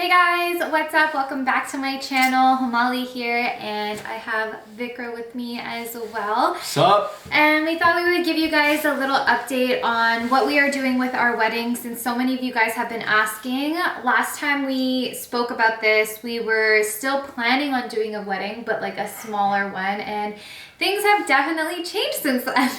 Hey guys, what's up? Welcome back to my channel. Hemali here, and I have Vickrah with me as well. What's up? And we thought we would give you guys a little update on what we are doing with our wedding, since so many of you guys have been asking. Last time we spoke about this, we were still planning on doing a wedding, but like a smaller one, and things have definitely changed since then.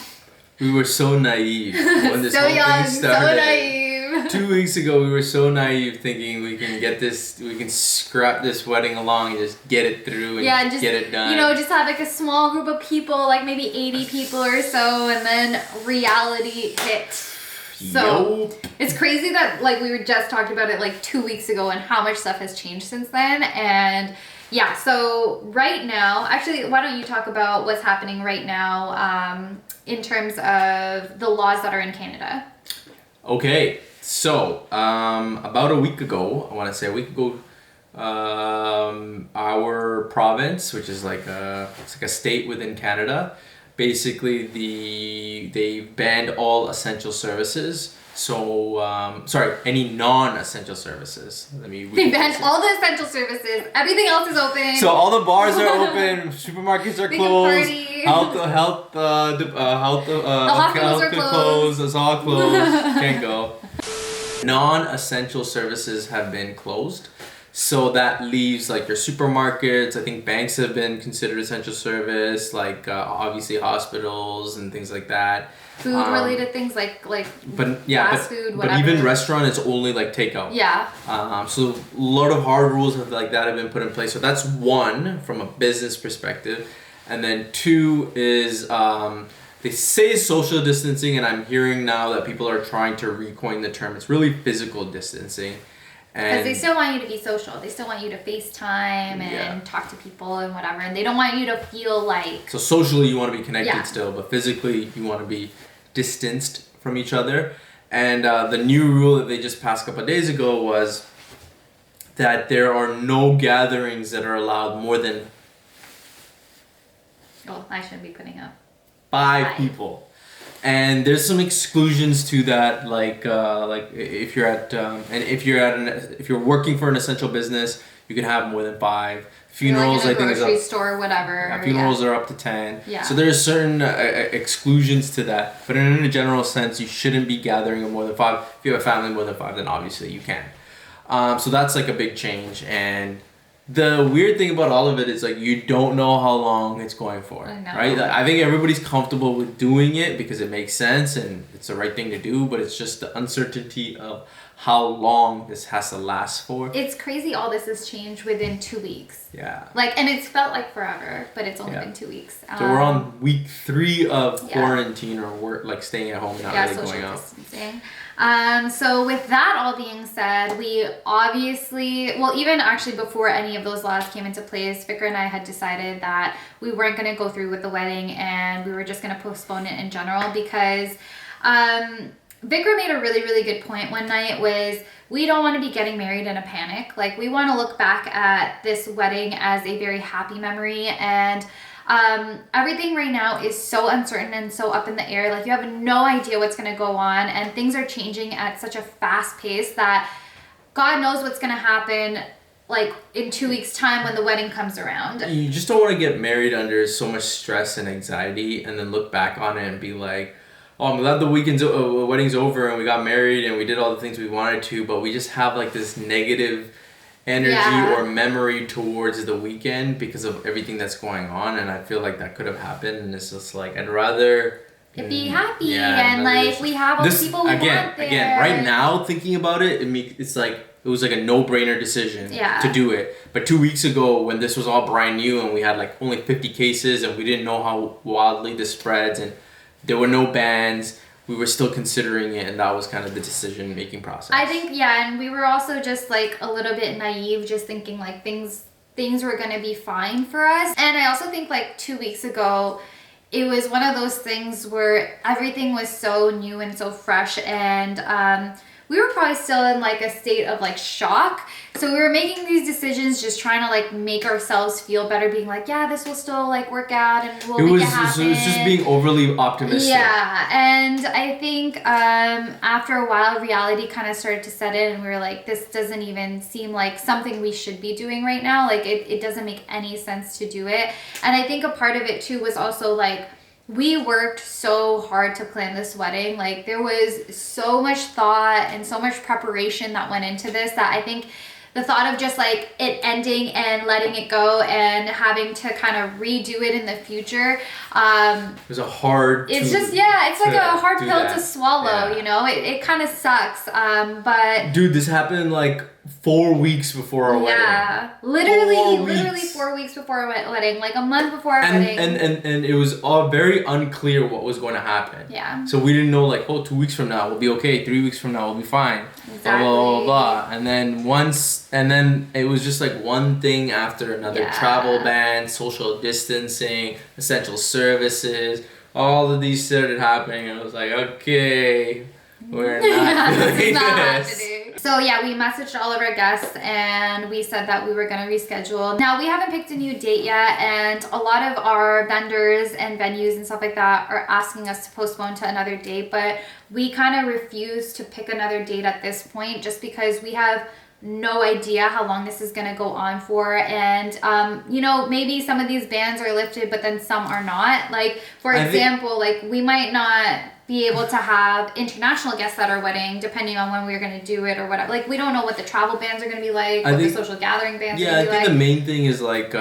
We were so naive when this So whole young, thing started. so naive. 2 weeks ago, we were so naive, thinking we can scrap this wedding along and just get it through and just, get it done. You know, just have like a small group of people, like maybe 80 people or so, and then reality hit. So it's crazy that like we were just talking about it like 2 weeks ago and how much stuff has changed since then. And yeah, so right now, actually, why don't you talk about what's happening right now in terms of the laws that are in Canada? Okay, so about a week ago, our province, which is it's like a state within Canada, basically they banned all essential services. So, any non-essential services. They banned all the essential services. Everything else is open. So all the bars are open. Supermarkets are closed. Health hospitals are closed. It's all closed. Can't go. Non-essential services have been closed. So that leaves like your supermarkets. I think banks have been considered essential service, like obviously hospitals and things like that. Food related things like fast food, whatever. But even restaurant, it's only like takeout. Yeah. So a lot of hard rules have been put in place. So that's one from a business perspective, and then two is they say social distancing, and I'm hearing now that people are trying to recoin the term. It's really physical distancing. Because they still want you to be social. They still want you to FaceTime and talk to people and whatever. And they don't want you to feel like... So socially you want to be connected still, but physically you want to be distanced from each other. And the new rule that they just passed a couple of days ago was that there are no gatherings that are allowed more than... Oh, I shouldn't be putting up. 5 people. And there's some exclusions to that, like if you're working for an essential business, you can have more than 5. Funerals, like in a I think, grocery store, whatever. Yeah, funerals are up to 10. Yeah. So there's certain exclusions to that, but in a general sense, you shouldn't be gathering of more than 5. If you have a family more than 5, then obviously you can. So that's like a big change, and the weird thing about all of it is like you don't know how long it's going for, right? I think everybody's comfortable with doing it because it makes sense and it's the right thing to do, but it's just the uncertainty of how long this has to last for. It's crazy all this has changed within 2 weeks. Yeah. And it's felt like forever, but it's only been 2 weeks. So we're on week 3 of quarantine or work, staying at home, not really going out. Distancing. So with that all being said, we obviously, even actually before any of those laws came into place, Vickrah and I had decided that we weren't going to go through with the wedding and we were just going to postpone it in general because Vickrah made a really, really good point one night was we don't want to be getting married in a panic. Like we want to look back at this wedding as a very happy memory, and everything right now is so uncertain and so up in the air. Like you have no idea what's going to go on, and things are changing at such a fast pace that God knows what's going to happen like in 2 weeks time when the wedding comes around. You just don't want to get married under so much stress and anxiety and then look back on it and be like, oh, I'm glad the wedding's over and we got married and we did all the things we wanted to, but we just have like this negative energy or memory towards the weekend because of everything that's going on, and I feel like that could have happened, and it's just like I'd rather be happy and like we have all the people we want there. Again, right now thinking about it, it's like it was like a no-brainer decision to do it. But 2 weeks ago when this was all brand new and we had like only 50 cases and we didn't know how wildly this spreads and there were no bans, we were still considering it, and that was kind of the decision-making process. I think, and we were also just like a little bit naive, just thinking like things were gonna be fine for us. And I also think like 2 weeks ago, it was one of those things where everything was so new and so fresh, and we were probably still in like a state of like shock. So we were making these decisions, just trying to like make ourselves feel better, being like, yeah, this will still like work out and we'll make it happen. So it's just being overly optimistic. Yeah, and I think after a while, reality kind of started to set in, and we were like, this doesn't even seem like something we should be doing right now. Like it doesn't make any sense to do it. And I think a part of it too was also like, we worked so hard to plan this wedding. Like there was so much thought and so much preparation that went into this, that I think the thought of just like it ending and letting it go and having to kind of redo it in the future, it was a hard. It's like a hard pill to swallow. You know, it kind of sucks. But dude, this happened like 4 weeks before our wedding. Yeah, literally 4 weeks before our wedding, like a month before our wedding. And it was all very unclear what was going to happen. Yeah. So we didn't know like, 2 weeks from now we'll be okay, 3 weeks from now we'll be fine. Exactly. Blah, blah, blah, blah. And then it was just like one thing after another. Yeah. Travel ban, social distancing, essential services, all of these started happening, and I was like, okay, we're not doing this is not this. happening. So yeah, we messaged all of our guests and we said that we were going to reschedule. Now we haven't picked a new date yet, and a lot of our vendors and venues and stuff like that are asking us to postpone to another date, but we kind of refuse to pick another date at this point, just because we have no idea how long this is going to go on for. And you know, maybe some of these bans are lifted, but then some are not. Like for example, like we might not be able to have international guests at our wedding, depending on when we're going to do it or whatever. Like we don't know what the travel bans are going to be like, the social gathering bans are going to be like. I think the main thing is like,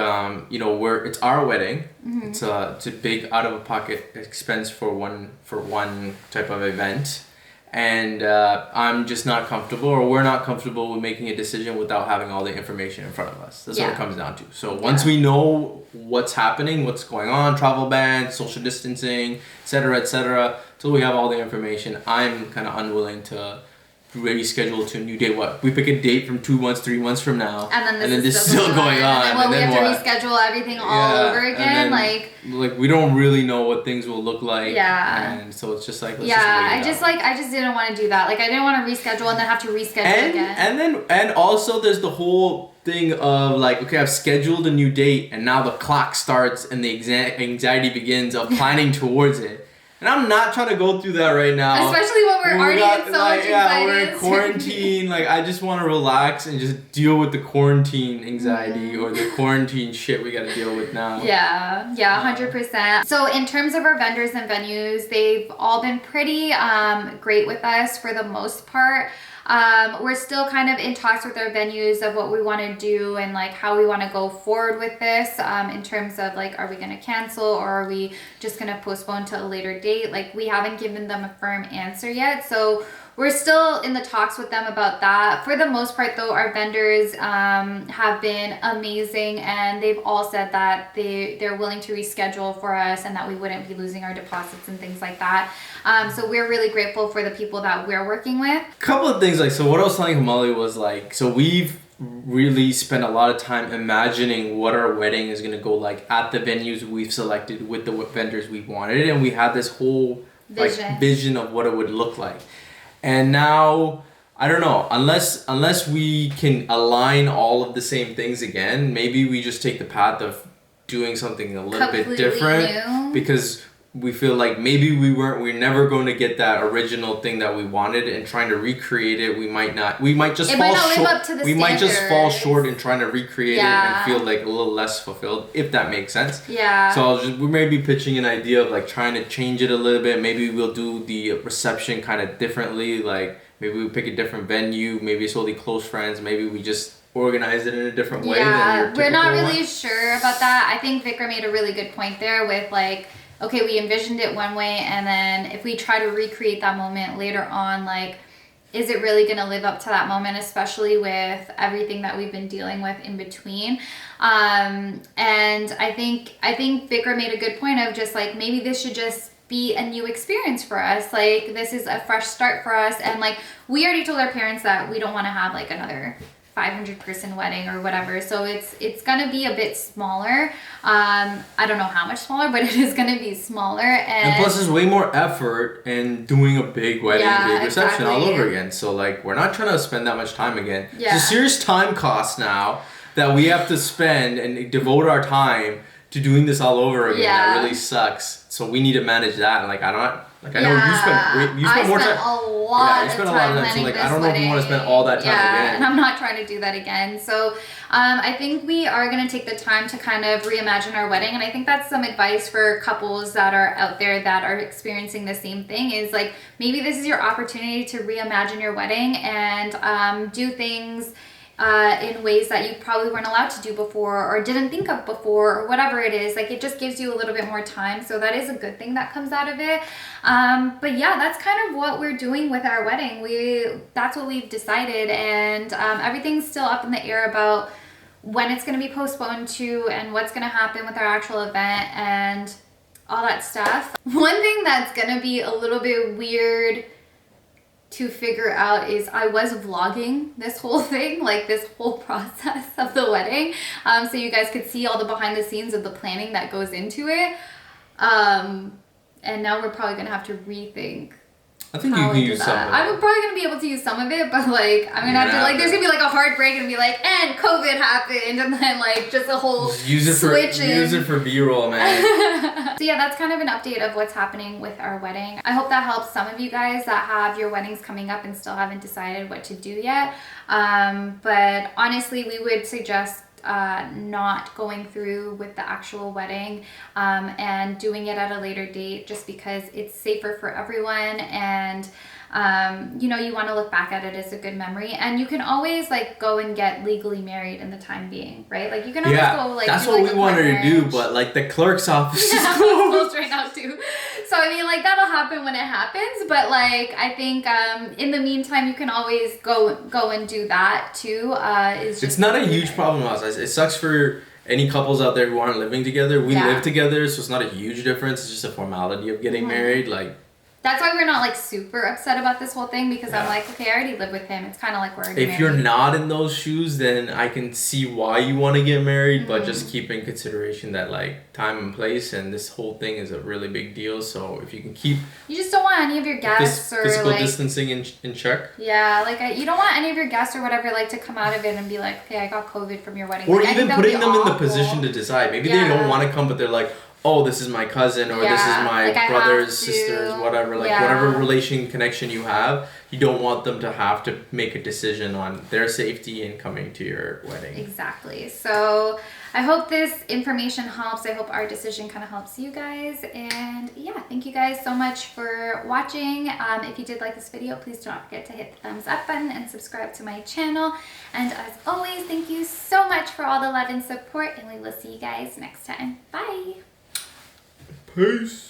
you know, it's our wedding. Mm-hmm. It's a big out of pocket expense for one type of event. And I'm just not comfortable, or we're not comfortable with making a decision without having all the information in front of us. That's what it comes down to. So once we know what's happening, what's going on, travel ban, social distancing, etc., till we have all the information, I'm kind of unwilling to reschedule to a new date. What, we pick a date from 2 months, 3 months from now, and then this is still going on, and then we have to reschedule everything all over again. Like we don't really know what things will look like. Yeah. And so it's just like, I just didn't want to do that. Like I didn't want to reschedule and then have to reschedule again. And also there's the whole thing of like, okay, I've scheduled a new date and now the clock starts and the anxiety begins of planning towards it. And I'm not trying to go through that right now. Especially when we're already in so much anxiety. We're in quarantine. Like, I just want to relax and just deal with the quarantine anxiety or the quarantine shit we got to deal with now. Yeah, 100%. So in terms of our vendors and venues, they've all been pretty great with us for the most part. We're still kind of in talks with our venues of what we want to do and like how we want to go forward with this in terms of like, are we going to cancel or are we just going to postpone to a later date? Like we haven't given them a firm answer yet. So we're still in the talks with them about that. For the most part though, our vendors have been amazing, and they've all said that they're willing to reschedule for us and that we wouldn't be losing our deposits and things like that. So we're really grateful for the people that we're working with. A couple of things, like, so what I was telling Hemali was like, so we've really spent a lot of time imagining what our wedding is going to go like at the venues we've selected with the vendors we wanted, and we had this whole vision of what it would look like. And now, I don't know, unless we can align all of the same things again, maybe we just take the path of doing something a little bit different new. Because we feel like maybe we're never going to get that original thing that we wanted, and trying to recreate it, we might just fall short in trying to recreate it and feel like a little less fulfilled, if that makes sense. Yeah. So we may be pitching an idea of like trying to change it a little bit. Maybe we'll do the reception kind of differently. Like maybe we pick a different venue. Maybe it's only close friends. Maybe we just organize it in a different way. Yeah, we're not really sure about that. I think Vickrah made a really good point there with like, okay, we envisioned it one way, and then if we try to recreate that moment later on, like, is it really going to live up to that moment, especially with everything that we've been dealing with in between? And I think Vickrah made a good point of just like, maybe this should just be a new experience for us. Like, this is a fresh start for us, and like, we already told our parents that we don't want to have like another 500 person wedding or whatever. So it's gonna be a bit smaller. I don't know how much smaller, but it is gonna be smaller. And plus there's way more effort in doing a big wedding, big reception all over again. So like we're not trying to spend that much time again. Yeah. It's a serious time cost now that we have to spend and devote our time to doing this all over again. That really sucks. So we need to manage that. And like I know you spent more time. A lot you spent of a lot time of time. So like I don't know if you wedding. want to spend all that time again. And I'm not trying to do that again. So I think we are going to take the time to kind of reimagine our wedding. And I think that's some advice for couples that are out there that are experiencing the same thing is like, maybe this is your opportunity to reimagine your wedding and do things in ways that you probably weren't allowed to do before or didn't think of before or whatever it is. Like it just gives you a little bit more time. So that is a good thing that comes out of it. But yeah, that's kind of what we're doing with our wedding. That's what we've decided, and everything's still up in the air about when it's going to be postponed to and what's going to happen with our actual event and all that stuff. One thing that's going to be a little bit weird to figure out is I was vlogging this whole thing, like this whole process of the wedding, so you guys could see all the behind the scenes of the planning that goes into it, and now we're probably gonna have to rethink. I think you can use some of it. I'm probably gonna be able to use some of it, but like I'm gonna have to like there's gonna be like a hard break and be like, and COVID happened, and then like just a whole use it for B-roll, man. So yeah, that's kind of an update of what's happening with our wedding. I hope that helps some of you guys that have your weddings coming up and still haven't decided what to do yet. But honestly, we would suggest not going through with the actual wedding and doing it at a later date, just because it's safer for everyone, and you know, you want to look back at it as a good memory, and you can always like go and get legally married in the time being, right? Like you can always go like that's do, what like, we wanted to do, but like the clerk's office is closed right now too. So I mean, like that'll happen when it happens, but like I think in the meantime you can always go and do that too. It's not a huge problem to us. It sucks for any couples out there who aren't living together. We live together, so it's not a huge difference. It's just a formality of getting married. Like that's why we're not like super upset about this whole thing, because I'm like, okay, I already live with him. It's kind of like we're already if you're not in those shoes, then I can see why you want to get married, but just keep in consideration that like time and place, and this whole thing is a really big deal. So if you can keep, you just don't want any of your guests or physical like distancing in check. Yeah, like you don't want any of your guests or whatever like to come out of it and be like, okay, I got COVID from your wedding. Or like, even putting them in the position to decide. Maybe they don't want to come, but they're like, oh, this is my cousin, or this is my like brother's, sister's, whatever. Like whatever relation connection you have, you don't want them to have to make a decision on their safety in coming to your wedding. Exactly. So I hope this information helps. I hope our decision kind of helps you guys. And yeah, thank you guys so much for watching. If you did like this video, please do not forget to hit the thumbs up button and subscribe to my channel. And as always, thank you so much for all the love and support, and we will see you guys next time. Bye. Peace.